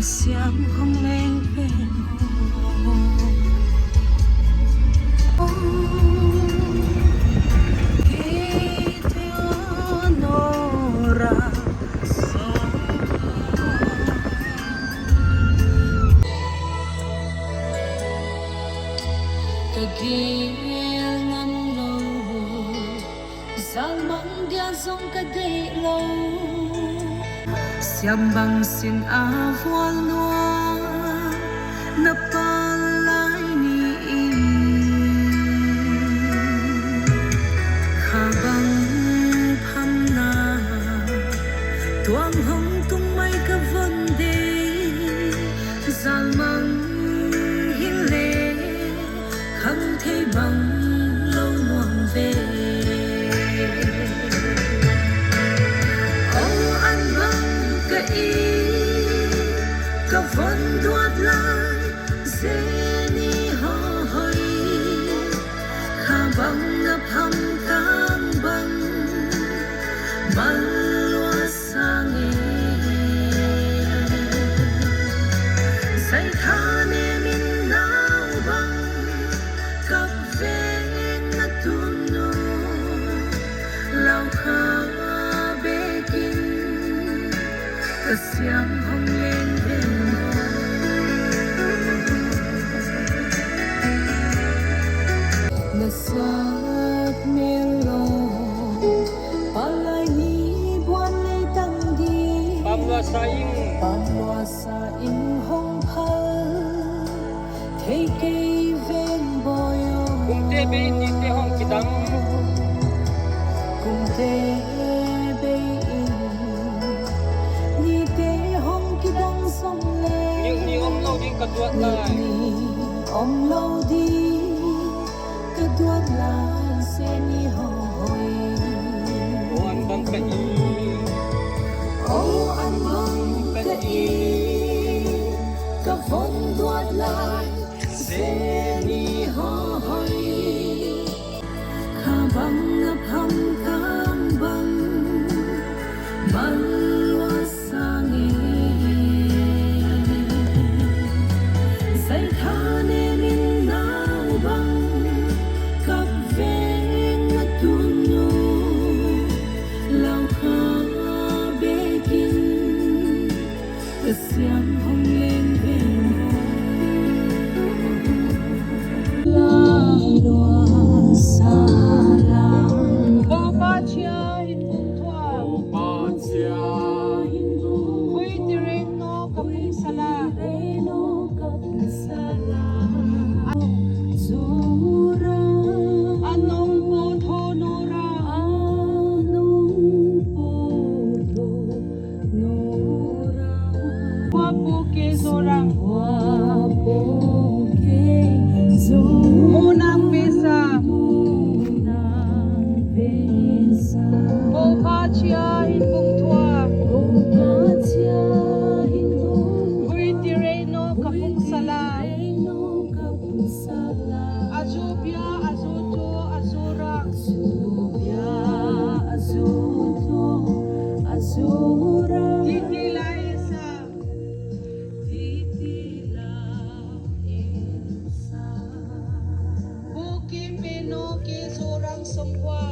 Siang không lên về kagil ngam lâu sang mang dia zong ka de lâu siam bang sin a vual noa na palai ni habang pham na tuang hong tung mai ka vonde zal mang hin le khăng thấy bằng lâu ngoan về ô anh vắng cái cả vẫn đoạt lại dễ ni ho hơi khá bằng ngập hầm cang bằng bằng loa sang say tha ne min nao bằng cặp vé ngắt tuôn nô lao khá bê kinh cả xiang hồng lên đêm na sát mê lo palai ni buan lê tăng đi pamloa sa in hong phal thấy cây ven boyo cùng te be ni te hong kidang cùng te be ni te hong kidang som le ni om lo ding ka tuat lai ni om lo di ka tuat lai se ni hoi wan bang ka i oh an bang ka i ka von tuat lai se ni hoi kha bang ngập hầm cang bang bang loa sang say tha ne min nao bang cặp vé ngắt tuôn nô lao khá bê kinh cả xiang hồng lên về la loa sa lang bo ba chia hin bung thua hui tireno kapung sala zura anong po tho nora wapo ke zorang munang pesa bo ba chia hin bung thua hui tireno kapung sala azubia azuto azura titila isa buki peno ke zorang songwa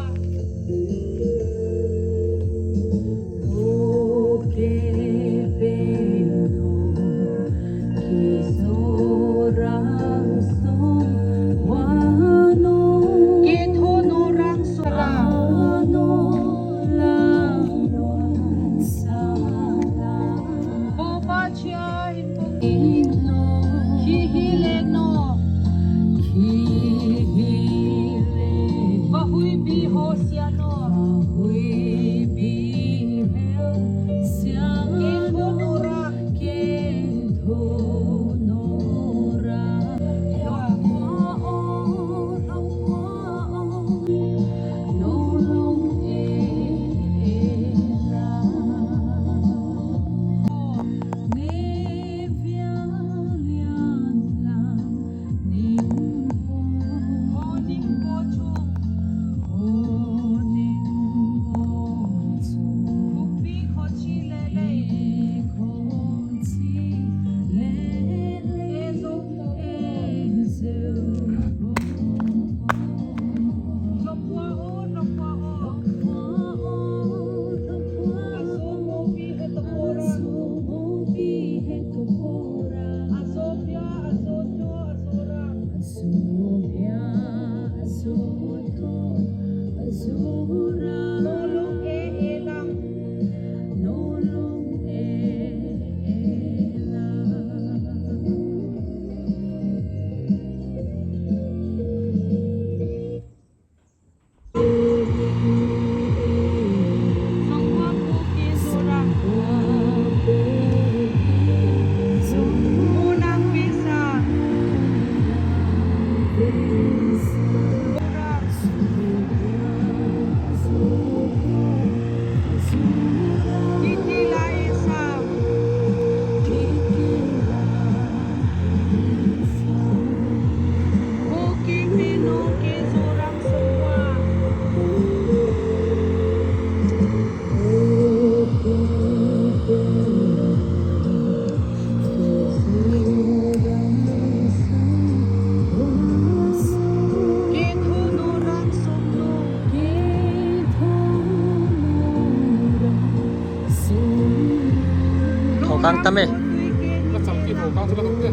Pang tame. Nó sắm kịp hổ cao cho nó đúng chưa?